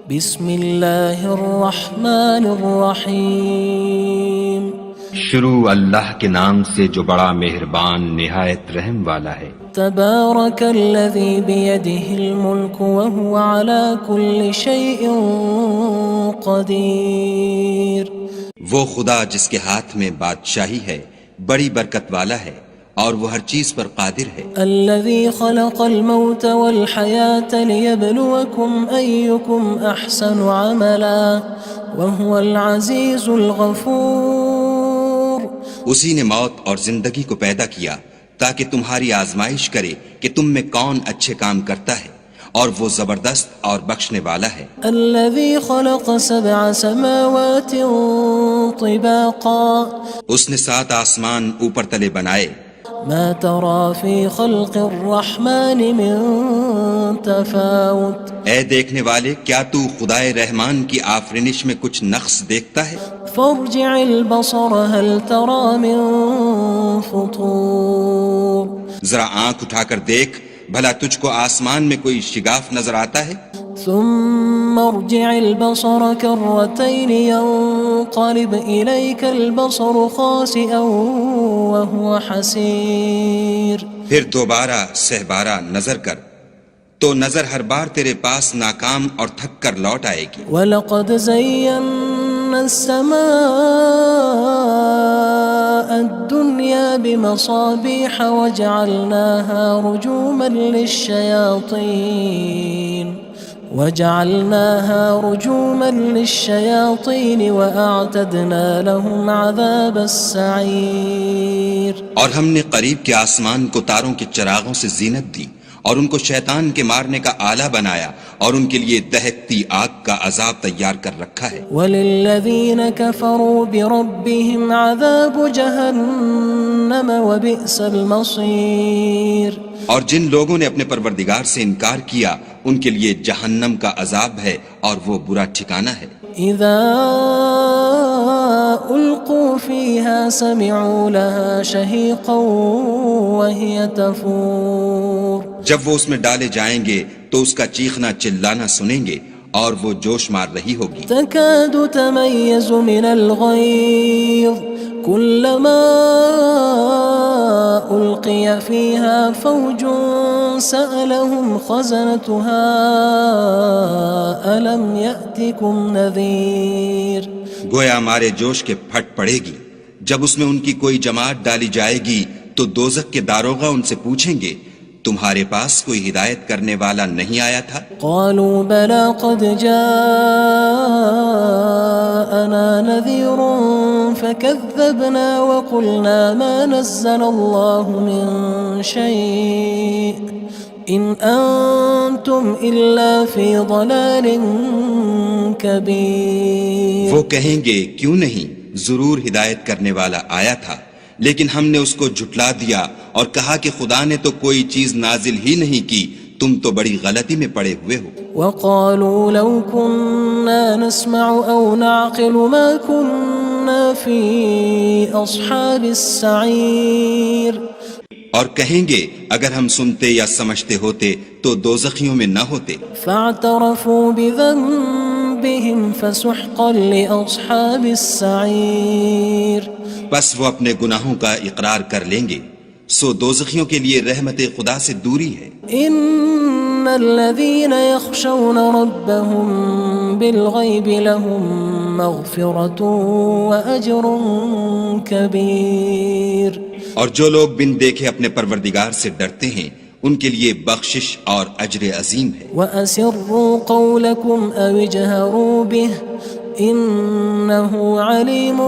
بسم اللہ الرحمن الرحیم شروع اللہ کے نام سے جو بڑا مہربان نہایت رحم والا ہے۔ تبارک الذی بیدہ الملک وہو علی کل شیء قدیر۔ وہ خدا جس کے ہاتھ میں بادشاہی ہے بڑی برکت والا ہے اور وہ ہر چیز پر قادر ہے۔ الذي خلق الموت والحياة ليبلوكم أيكم أحسن عملا وهو العزيز الغفور۔ اسی نے موت اور زندگی کو پیدا کیا تاکہ تمہاری آزمائش کرے کہ تم میں کون اچھے کام کرتا ہے، اور وہ زبردست اور بخشنے والا ہے۔ الذي خلق 7 سماوات طباقا۔ اس نے 7 آسمان اوپر تلے بنائے۔ ما ترى في خلق الرحمن من تفاوت۔ اے دیکھنے والے، کیا تو خدائے رحمان کی آفرینش میں کچھ نقص دیکھتا ہے؟ فارجع البصر هل ترى من فطور۔ ذرا آنکھ اٹھا کر دیکھ، بھلا تجھ کو آسمان میں کوئی شگاف نظر آتا ہے؟ ثم ارجع البصر كرتين ينقلب إليك البصر خاسئا وهو حسير۔ پھر دوبارہ سہبارہ نظر کر تو نظر ہر بار تیرے پاس ناکام اور تھک کر لوٹ آئے گی۔ وَلَقَدْ زَيَّنَّا السَّمَاءَ الدُّنْيَا بِمَصَابِيحَ وَجَعَلْنَاهَا رُجُومًا لِلشَّيَاطِينِ وَأَعْتَدْنَا لَهُمْ عَذَابَ السَّعِيرِ۔ اور ہم نے قریب کے آسمان کو تاروں کے چراغوں سے زینت دی اور ان کو شیطان کے مارنے کا آلہ بنایا، اور ان کے لیے دہکتی آگ کا عذاب تیار کر رکھا ہے۔ وَلِلَّذِينَ كَفَرُوا بِرَبِّهِمْ عَذَابُ جَهَنَّمَ وَبِئْسَ الْمَصِيرُ۔ اور جن لوگوں نے اپنے پروردگار سے انکار کیا ان کے لیے جہنم کا عذاب ہے اور وہ برا ٹھکانہ ہے۔ اذا القوا فيها سمعوا لها شهيقا وهي تفور۔ جب وہ اس میں ڈالے جائیں گے تو اس کا چیخنا چلانا سنیں گے اور وہ جوش مار رہی ہوگی۔ تكاد تميز من الغيظ كلما ألقي فيها فوج سألهم خزنتها ألم يأتكم نذير۔ گویا مارے جوش کے پھٹ پڑے گی۔ جب اس میں ان کی کوئی جماعت ڈالی جائے گی تو دوزخ کے داروغہ ان سے پوچھیں گے تمہارے پاس کوئی ہدایت کرنے والا نہیں آیا تھا؟ قالوا بلى قد جاءنا نذير فكذبنا وقلنا ما نزل الله من شيء إن أنتم إلا في ضلال كبير۔ وہ کہیں گے کیوں نہیں، ضرور ہدایت کرنے والا آیا تھا، لیکن ہم نے اس کو جھٹلا دیا اور کہا کہ خدا نے تو کوئی چیز نازل ہی نہیں کی، تم تو بڑی غلطی میں پڑے ہوئے ہو۔ وقالوا لو كنا نسمع أو نعقل ما كنا في أصحاب السعير۔ اور کہیں گے اگر ہم سنتے یا سمجھتے ہوتے تو دوزخیوں میں نہ ہوتے۔ فاعترفوا بذنبهم فسحقا لأصحاب السعير۔ بس وہ اپنے گناہوں کا اقرار کر لیں گے، سو دوزخیوں کے لیے رحمت خدا سے دوری ہے۔ ان الذين يخشون ربهم بالغيب لهم مغفرة وأجر كبير۔ اور جو لوگ بن دیکھے اپنے پروردگار سے ڈرتے ہیں ان کے لیے بخشش اور اجر عظیم ہے۔ وَأَسِرُّوا قَوْلَكُمْ أَوِ اجْهَرُوا بِهِ إِنَّهُ عَلِيمٌ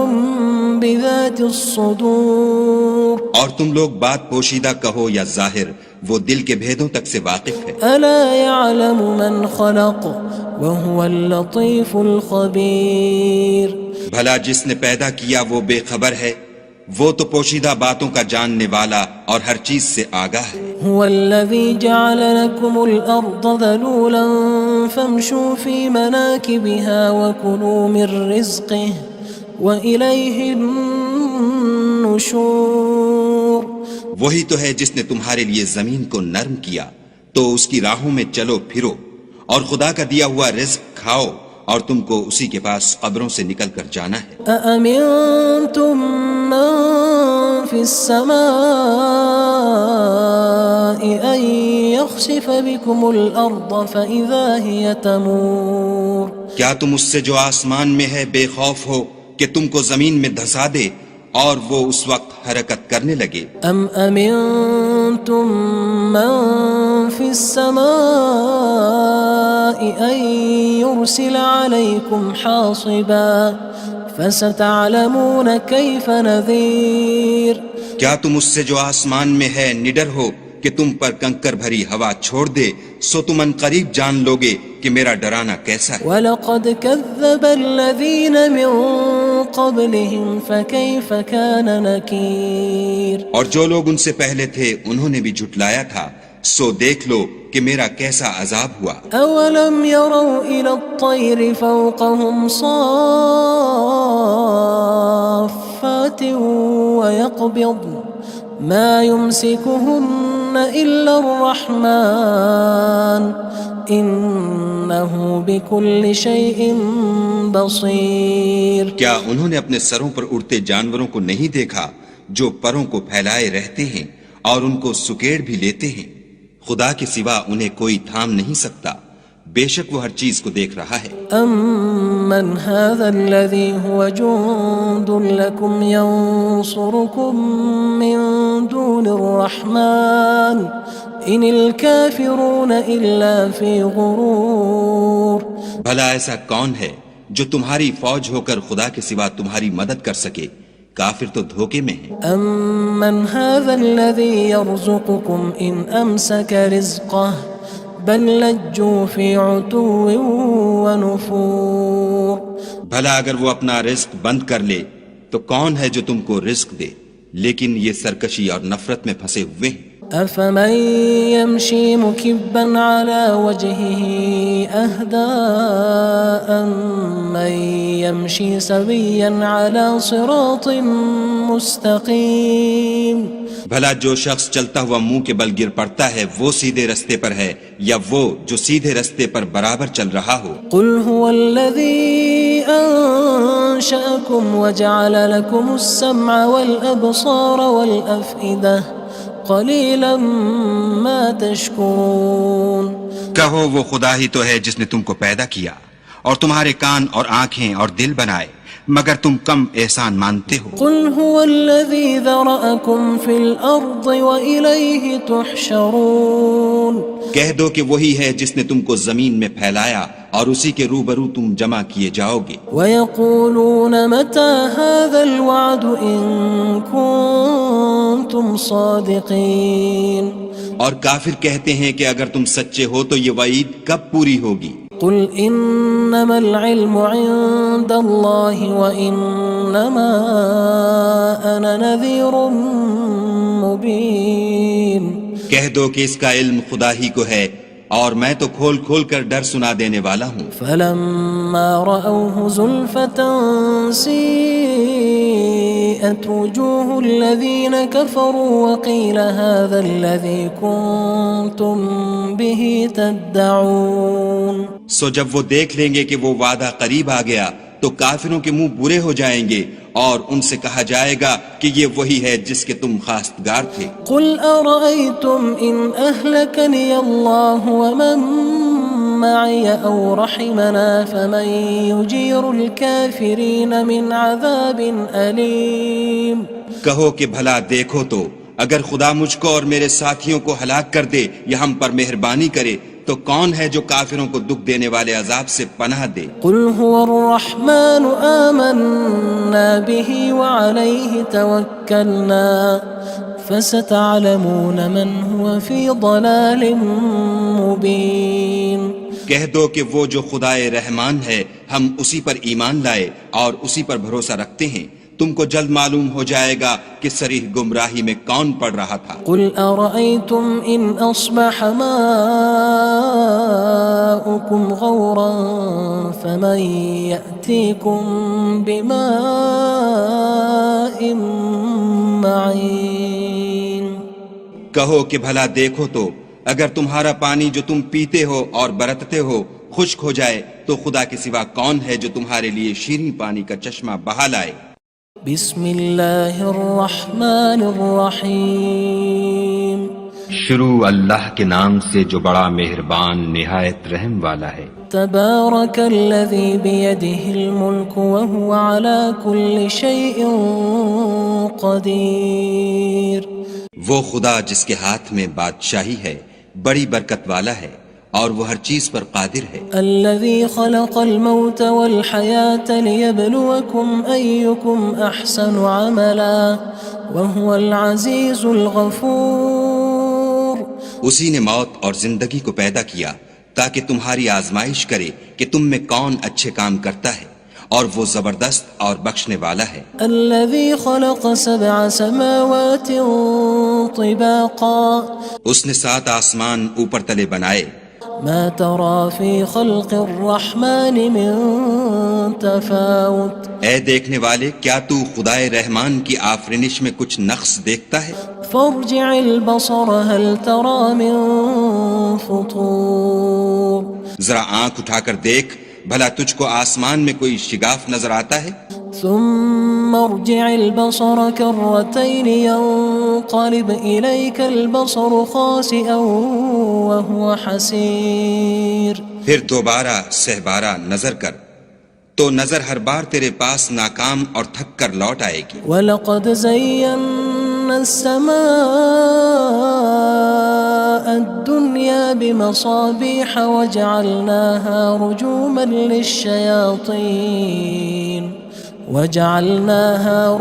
بِذَاتِ الصُّدُورِ۔ اور تم لوگ بات پوشیدہ کہو یا ظاہر، وہ دل کے بھیدوں تک سے واقف ہے۔ أَلَا يَعْلَمُ مَنْ خَلَقَ وَهُوَ اللَّطِيفُ الْخَبِيرُ۔ بھلا جس نے پیدا کیا وہ بے خبر ہے، وہ تو پوشیدہ باتوں کا جاننے والا اور ہر چیز سے آگاہ ہے۔ هو الذي جعل لكم الأرض ذلولا فامشوا في مناكبها وكلوا من رزقه وإليه النشور۔ وہی تو ہے جس نے تمہارے لیے زمین کو نرم کیا تو اس کی راہوں میں چلو پھرو اور خدا کا دیا ہوا رزق کھاؤ اور تم کو اسی کے پاس قبروں سے نکل کر جانا ہے۔ أأمنتم من في السماء أن يخسف بكم الأرض فإذا هي تمور کیا تم اس سے جو آسمان میں ہے بے خوف ہو کہ تم کو زمین میں دھسا دے اور وہ اس وقت حرکت کرنے لگے؟ أم أمنتم من في السماء أن يرسل عليكم حاصبا فستعلمون كيف نذير کیا تم اس سے جو آسمان میں ہے نڈر ہو کہ تم پر کنکر بھری ہوا چھوڑ دے، سو تم ان قریب جان لوگے کہ میرا ڈرانا کیسا ہے۔ وَلَقَدْ كَذَّبَ الَّذِينَ مِن قَبْلِهِمْ فَكَيْفَ كَانَ نَكِيرٌ اور جو لوگ ان سے پہلے تھے انہوں نے بھی جھٹلایا تھا، سو دیکھ لو کہ میرا کیسا عذاب ہوا۔ أَوَلَمْ يَرَوْا إِلَى الطَّيْرِ فَوْقَهُمْ صَافَّاتٍ وَيَقْبِضْنَ مَا يُمْسِكُهُنَّ إِلَّا الرَّحْمَنُ إِنَّهُ بِكُلِّ شَيْءٍ بَصِيرٌ کیا انہوں نے اپنے سروں پر اڑتے جانوروں کو نہیں دیکھا جو پروں کو پھیلائے رہتے ہیں اور ان کو سکیڑ بھی لیتے ہیں؟ خدا کے سوا انہیں کوئی تھام نہیں سکتا، بے شک وہ ہر چیز کو دیکھ رہا ہے۔ أَمَّنْ هَذَا الَّذِي هُوَ جُندٌ لَكُمْ يَنصُرُكُم مِّن دُونِ الرَّحْمَنِ إِنِ الْكَافِرُونَ إِلَّا فِي غُرُورٍ بھلا ایسا کون ہے جو تمہاری فوج ہو کر خدا کے سوا تمہاری مدد کر سکے؟ کافر تو دھوکے میں ہیں۔ أَمَّنْ هَذَا الَّذِي يَرْزُقُكُمْ إِنْ أَمْسَكَ رِزْقَهُ بَلْ لَجُّوا فِي عُتُوٍّ وَنُفُورٍ بھلا اگر وہ اپنا رزق بند کر لے تو کون ہے جو تم کو رزق دے؟ لیکن یہ سرکشی اور نفرت میں پھنسے ہوئے ہیں۔ أَفَمَن يَمْشِي مُكِبًّا عَلَى وَجْهِهِ أَهْدَىٰ أَمَّن يَمْشِي سَوِيًّا عَلَى صِرَاطٍ مُّسْتَقِيمٍ بھلا جو شخص چلتا ہوا منہ کے بل گر پڑتا ہے وہ سیدھے رستے پر ہے یا وہ جو سیدھے رستے پر برابر چل رہا ہو؟ قُلْ هُوَ الَّذِي أَنشَأَكُمْ وَجَعَلَ لَكُمُ السَّمْعَ وَالْأَبْصَارَ وَالْأَفْئِدَةَ قَلِيلًا مَا تَشْكُرُونَ کہو وہ خدا ہی تو ہے جس نے تم کو پیدا کیا اور تمہارے کان اور آنکھیں اور دل بنائے، مگر تم کم احسان مانتے ہو۔ قُلْ هُوَ الَّذِي ذَرَأَكُمْ فِي الْأَرْضِ وَإِلَيْهِ تُحْشَرُونَ کہہ دو کہ وہی ہے جس نے تم کو زمین میں پھیلایا اور اسی کے روبرو تم جمع کیے جاؤ گے۔ وَيَقُولُونَ مَتَى هَذَا الْوَعْدُ إِن كُنتُمْ صَادِقِينَ اور کافر کہتے ہیں کہ اگر تم سچے ہو تو یہ وعید کب پوری ہوگی؟ قُلْ إِنَّمَا الْعِلْمُ عِندَ اللَّهِ وَإِنَّمَا أَنَا نَذِيرٌ مُّبِينٌ کہہ دو کہ اس کا علم خدا ہی کو ہے اور میں تو کھول کھول کر ڈر سنا دینے والا ہوں۔ فَلَمَّا رَأَوْهُ زُلْفَةً سِيئَتْ وُجُوهُ الَّذِينَ كَفَرُوا وَقِيلَ هَذَا الَّذِي كُنتُم بِهِ تَدَّعُونَ سو جب وہ دیکھ لیں گے کہ وہ وعدہ قریب آ گیا تو کافروں کے منہ برے ہو جائیں گے اور ان سے کہا جائے گا کہ یہ وہی ہے جس کے تم خواستگار تھے۔ قُلْ أَرَأَيْتُمْ إِنْ أَهْلَكَنِيَ اللَّهُ وَمَن مَّعِيَ أَوْ رَحِمَنَا فَمَن يُجِيرُ الْكَافِرِينَ مِنْ عَذَابٍ أَلِيمٍ کہو کہ بھلا دیکھو تو اگر خدا مجھ کو اور میرے ساتھیوں کو ہلاک کر دے یا ہم پر مہربانی کرے تو کون ہے جو کافروں کو دکھ دینے والے عذاب سے پناہ دے؟ قُلْ هُوَ الرَّحْمَنُ آمَنَّا بِهِ وَعَلَيْهِ تَوَكَّلْنَا فَسَتَعْلَمُونَ مَنْ هُوَ فِي ضَلَالٍ مُّبِينٍ کہہ دو کہ وہ جو خدائے رحمان ہے ہم اسی پر ایمان لائے اور اسی پر بھروسہ رکھتے ہیں، تم کو جلد معلوم ہو جائے گا کہ صریح گمراہی میں کون پڑ رہا تھا۔ قُلْ أَرَأَيْتُمْ إِنْ أَصْبَحَ مَاؤُكُمْ غَوْرًا فَمَن يَأْتِيكُم بِمَاءٍ مَّعِينٍ کہو کہ بھلا دیکھو تو اگر تمہارا پانی جو تم پیتے ہو اور برتتے ہو خشک ہو جائے تو خدا کے سوا کون ہے جو تمہارے لیے شیریں پانی کا چشمہ بہا لائے؟ بسم اللہ الرحمن الرحیم شروع اللہ کے نام سے جو بڑا مہربان نہایت رحم والا ہے۔ تبارک الذی بیدہ الملک وہو علی کل شیء قدیر۔ وہ خدا جس کے ہاتھ میں بادشاہی ہے بڑی برکت والا ہے اور وہ ہر چیز پر قادر ہے۔ الذي خلق الموت والحياة ليبلوكم أيكم أحسن عملا وهو العزيز الغفور۔ اسی نے موت اور زندگی کو پیدا کیا تاکہ تمہاری آزمائش کرے کہ تم میں کون اچھے کام کرتا ہے، اور وہ زبردست اور بخشنے والا ہے۔ الذي خلق 7 سماوات طباقا۔ اس نے 7 آسمان اوپر تلے بنائے۔ ما ترى في خلق الرحمن من تفاوت۔ اے دیکھنے والے، کیا تو خدائے رحمان کی آفرینش میں کچھ نقص دیکھتا ہے؟ فارجع البصر هل ترى من فطور۔ ذرا آنکھ اٹھا کر دیکھ، بھلا تجھ کو آسمان میں کوئی شگاف نظر آتا ہے؟ ثم ارجع البصر كرتين ينقلب إليك البصر خاسئا وهو حسير۔ پھر دوبارہ سہبارہ نظر کر تو نظر ہر بار تیرے پاس ناکام اور تھک کر لوٹ آئے گی۔ وَلَقَدْ زَيَّنَّا السَّمَاءَ الدُّنْيَا بِمَصَابِيحَ وَجَعَلْنَاهَا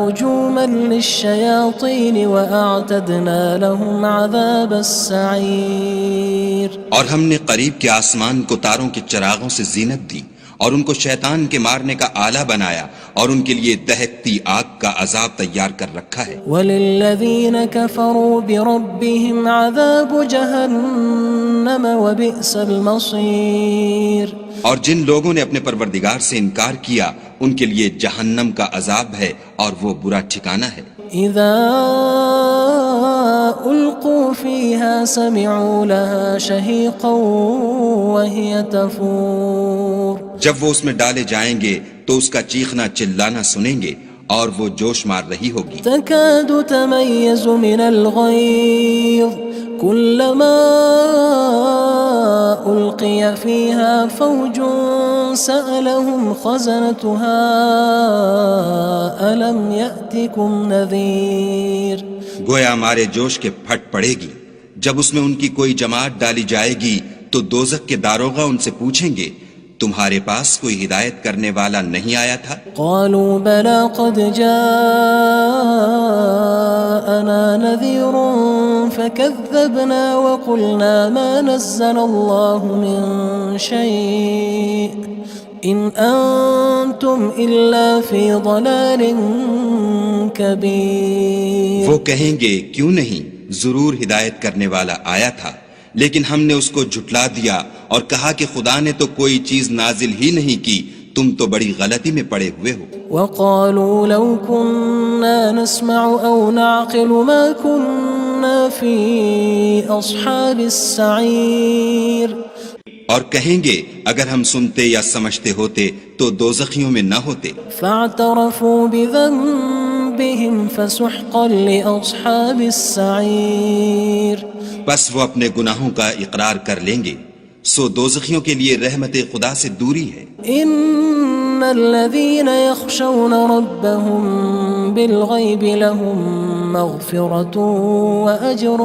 رُجُومًا لِلشَّيَاطِينِ وَأَعْتَدْنَا لَهُمْ عَذَابَ السَّعِيرِ۔ اور ہم نے قریب کے آسمان کو تاروں کے چراغوں سے زینت دی اور ان کو شیطان کے مارنے کا آلہ بنایا، اور ان کے لیے دہکتی آگ کا عذاب تیار کر رکھا ہے۔ وَلِلَّذِينَ كَفَرُوا بِرَبِّهِمْ عَذَابُ جَهَنَّمَ وَبِئْسَ الْمَصِيرُ۔ اور جن لوگوں نے اپنے پروردگار سے انکار کیا ان کے لیے جہنم کا عذاب ہے اور وہ برا ٹھکانہ ہے۔ اذا القوا فيها سمعوا لها شهيقا وهي تفور۔ جب وہ اس میں ڈالے جائیں گے تو اس کا چیخنا چلانا سنیں گے اور وہ جوش مار رہی ہوگی۔ تكاد تميز من الغيظ كلما ألقي فيها فوج سألهم خزنتها ألم يأتكم نذير۔ گویا ہمارے جوش کے پھٹ پڑے گی جب اس میں ان کی کوئی جماعت ڈالی جائے گی تو دوزخ کے داروغہ ان سے پوچھیں گے تمہارے پاس کوئی ہدایت کرنے والا نہیں آیا تھا؟ قالوا بلى قد جاءنا نذير فكذبنا وقلنا ما نزل الله من شيء إن أنتم إلا في ضلال كبير۔ وہ کہیں گے کیوں نہیں، ضرور ہدایت کرنے والا آیا تھا، لیکن ہم نے اس کو جھٹلا دیا اور کہا کہ خدا نے تو کوئی چیز نازل ہی نہیں کی، تم تو بڑی غلطی میں پڑے ہوئے ہو۔ وقالوا لو كنا نسمع أو نعقل ما كنا في أصحاب السعير۔ اور کہیں گے اگر ہم سنتے یا سمجھتے ہوتے تو دوزخیوں میں نہ ہوتے۔ فاعترفوا بذنبهم فسحقا لأصحاب السعير۔ بس وہ اپنے گناہوں کا اقرار کر لیں گے، سو دوزخیوں کے لیے رحمت خدا سے دوری ہے۔ ان الذين يخشون ربهم بالغيب لهم مغفرة وأجر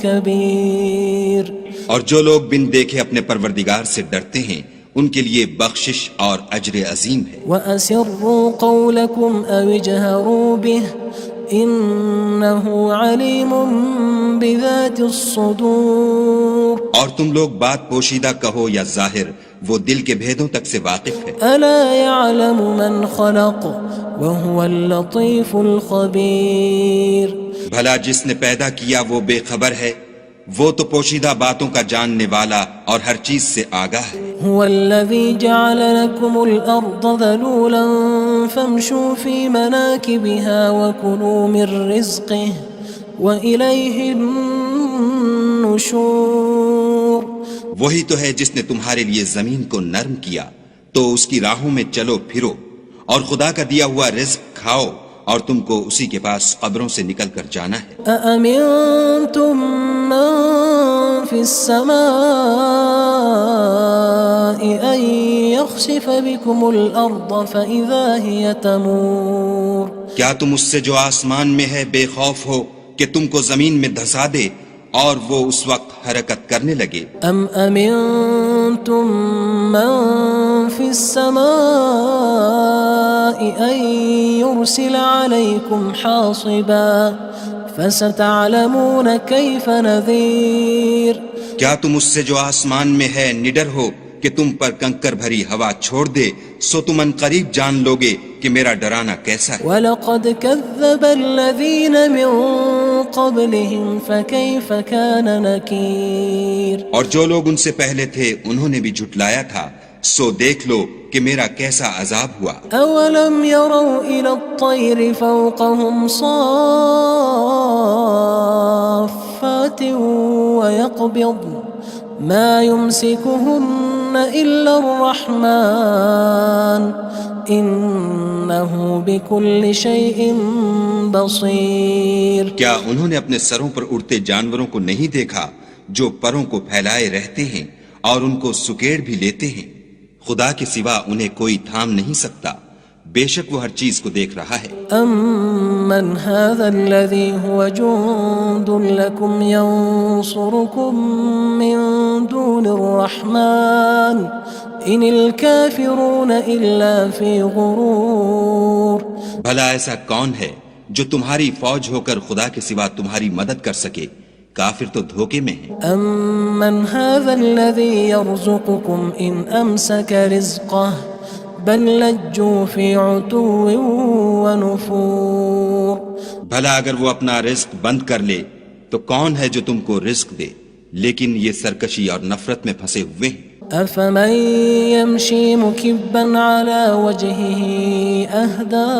كبير۔ اور جو لوگ بن دیکھے اپنے پروردگار سے ڈرتے ہیں ان کے لیے بخشش اور اجر عظیم ہے۔ وَأَسِرُّوا قَوْلَكُمْ أَوِ اجْهَرُوا بِهِ إِنَّهُ عَلِيمٌ بِذَاتِ الصُّدُورِ۔ اور تم لوگ بات پوشیدہ کہو یا ظاہر، وہ دل کے بھیدوں تک سے واقف ہے۔ أَلَا يَعْلَمُ مَنْ خَلَقَ وَهُوَ اللَّطِيفُ الْخَبِيرُ۔ بھلا جس نے پیدا کیا وہ بے خبر ہے، وہ تو پوشیدہ باتوں کا جاننے والا اور ہر چیز سے آگاہ ہے۔ هو الذي جعل لكم الأرض ذلولا فامشوا في مناكبها وكلوا من رزقه وإليه النشور۔ النشور وہی تو ہے جس نے تمہارے لیے زمین کو نرم کیا تو اس کی راہوں میں چلو پھرو، اور خدا کا دیا ہوا رزق کھاؤ، اور تم کو اسی کے پاس قبروں سے نکل کر جانا ہے۔ أأمنتم من في السماء أن يخسف بكم الأرض فإذا هي تمور کیا تم اس سے جو آسمان میں ہے بے خوف ہو کہ تم کو زمین میں دھسا دے اور وہ اس وقت حرکت کرنے لگے؟ أم أمنتم من في السماء أن يرسل عليكم حاصبا فستعلمون كيف نذير کیا تم اس سے جو آسمان میں ہے نڈر ہو کہ تم پر کنکر بھری ہوا چھوڑ دے، سو تم ان قریب جان لوگے کہ میرا ڈرانا کیسا ہے۔ وَلَقَدْ كَذَّبَ الَّذِينَ مِن قَبْلِهِمْ فَكَيْفَ كَانَ نَكِيرٌ اور جو لوگ ان سے پہلے تھے انہوں نے بھی جھٹلایا تھا، سو دیکھ لو کہ میرا کیسا عذاب ہوا۔ أَوَلَمْ يَرَوْا إِلَى الطَّيْرِ فَوْقَهُمْ صَافَّاتٍ وَيَقْبِضْنَ مَا يُمْسِكُهُنَّ إِلَّا الرَّحْمَنُ إِنَّهُ بِكُلِّ شَيْءٍ بَصِيرٌ کیا انہوں نے اپنے سروں پر اڑتے جانوروں کو نہیں دیکھا جو پروں کو پھیلائے رہتے ہیں اور ان کو سکیڑ بھی لیتے ہیں؟ خدا کے سوا انہیں کوئی تھام نہیں سکتا، بے شک وہ ہر چیز کو دیکھ رہا ہے۔ أَمَّنْ هَذَا الَّذِي هُوَ جُندٌ لَكُمْ يَنصُرُكُم مِّن دُونِ الرَّحْمَنِ إِنِ الْكَافِرُونَ إِلَّا فِي غُرُورٍ بھلا ایسا کون ہے جو تمہاری فوج ہو کر خدا کے سوا تمہاری مدد کر سکے؟ کافر تو دھوکے میں ہیں۔ أَمَّنْ هَذَا الَّذِي يَرْزُقُكُمْ إِنْ أَمْسَكَ رِزْقَهُ بَلْ لَجُّوا فِي عُتُوٍّ وَنُفُورٍ بھلا اگر وہ اپنا رزق بند کر لے تو کون ہے جو تم کو رزق دے؟ لیکن یہ سرکشی اور نفرت میں پھنسے ہوئے ہیں۔ أَفَمَن يَمْشِي مُكِبًّا عَلَى وَجْهِهِ أَهْدَىٰ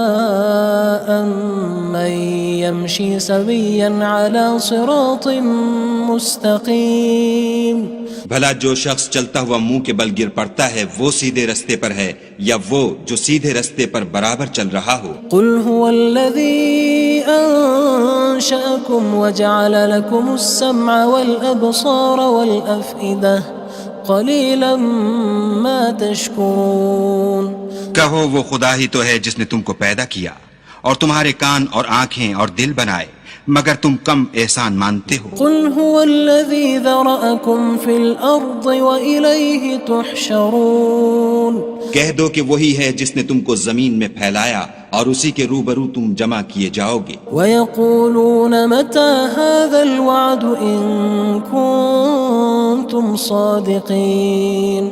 أَمَّن يَمْشِي سَوِيًّا عَلَى صِرَاطٍ مُّسْتَقِيمٍ بھلا جو شخص چلتا ہوا منہ کے بل گر پڑتا ہے وہ سیدھے رستے پر ہے یا وہ جو سیدھے رستے پر برابر چل رہا ہو؟ قُلْ هُوَ الَّذِي أَنشَأَكُمْ وَجَعَلَ لَكُمُ السَّمْعَ وَالْأَبْصَارَ وَالْأَفْئِدَةَ قَلِيلًا مَا تَشْكُرُونَ کہو وہ خدا ہی تو ہے جس نے تم کو پیدا کیا اور تمہارے کان اور آنکھیں اور دل بنائے، مگر تم کم احسان مانتے ہو۔ قُلْ هُوَ الَّذِي ذَرَأَكُمْ فِي الْأَرْضِ وَإِلَيْهِ تُحْشَرُونَ کہہ دو کہ وہی ہے جس نے تم کو زمین میں پھیلایا اور اسی کے روبرو تم جمع کیے جاؤ گے۔ وَيَقُولُونَ مَتَى هَذَا الْوَعْدُ إِن كُنتُمْ صَادِقِينَ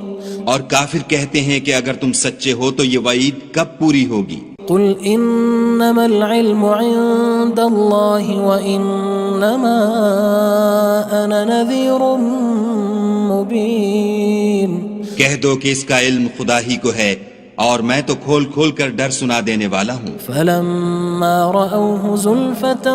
اور کافر کہتے ہیں کہ اگر تم سچے ہو تو یہ وعید کب پوری ہوگی؟ قُلْ إِنَّمَا الْعِلْمُ عِندَ اللَّهِ وَإِنَّمَا أَنَا نَذِيرٌ مُّبِينٌ کہہ دو کہ اس کا علم خدا ہی کو ہے اور میں تو کھول کھول کر ڈر سنا دینے والا ہوں۔ فَلَمَّا رَأَوْهُ زُلْفَةً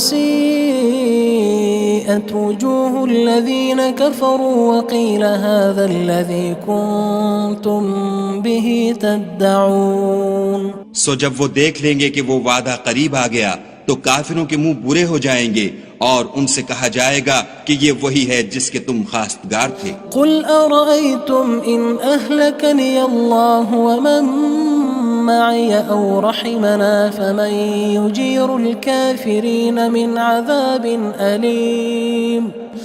سِيئَتْ وُجُوهُ الَّذِينَ كَفَرُوا وَقِيلَ هَذَا الَّذِي كُنتُم بِهِ تَدَّعُونَ سو جب وہ دیکھ لیں گے کہ وہ وعدہ قریب آ گیا تو کافروں کے منہ برے ہو جائیں گے اور ان سے کہا جائے گا کہ یہ وہی ہے جس کے تم خواستگار تھے۔ قُلْ أَرَأَيْتُمْ إِنْ أَهْلَكَنِيَ اللَّهُ وَمَن مَّعِيَ أَوْ رَحِمَنَا فَمَن يُجِيرُ الْكَافِرِينَ مِنْ عَذَابٍ أَلِيمٍ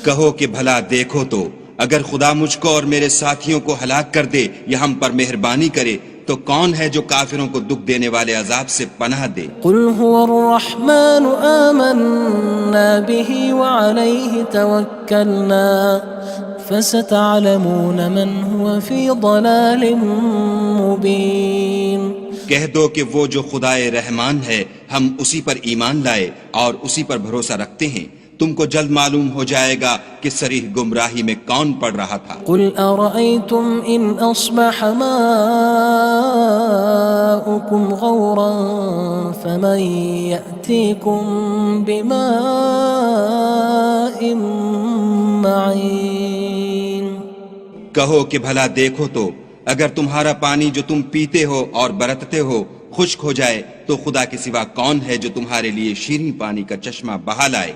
کہو کہ بھلا دیکھو تو اگر خدا مجھ کو اور میرے ساتھیوں کو ہلاک کر دے یا ہم پر مہربانی کرے تو کون ہے جو کافروں کو دکھ دینے والے عذاب سے پناہ دے؟ قُلْ هُوَ الرَّحْمَنُ آمَنَّا بِهِ وَعَلَيْهِ تَوَكَّلْنَا فَسَتَعْلَمُونَ مَنْ هُوَ فِي ضَلَالٍ مُّبِينٍ کہہ دو کہ وہ جو خدائے رحمان ہے ہم اسی پر ایمان لائے اور اسی پر بھروسہ رکھتے ہیں، تم کو جلد معلوم ہو جائے گا کہ صریح گمراہی میں کون پڑ رہا تھا۔ قُلْ أَرَأَيْتُمْ إِنْ أَصْبَحَ مَاؤُكُمْ غَوْرًا فَمَن يَأْتِيكُم بِمَاءٍ معين کہو کہ بھلا دیکھو تو اگر تمہارا پانی جو تم پیتے ہو اور برتتے ہو خشک ہو جائے تو خدا کے سوا کون ہے جو تمہارے لیے شیریں پانی کا چشمہ بہا لائے؟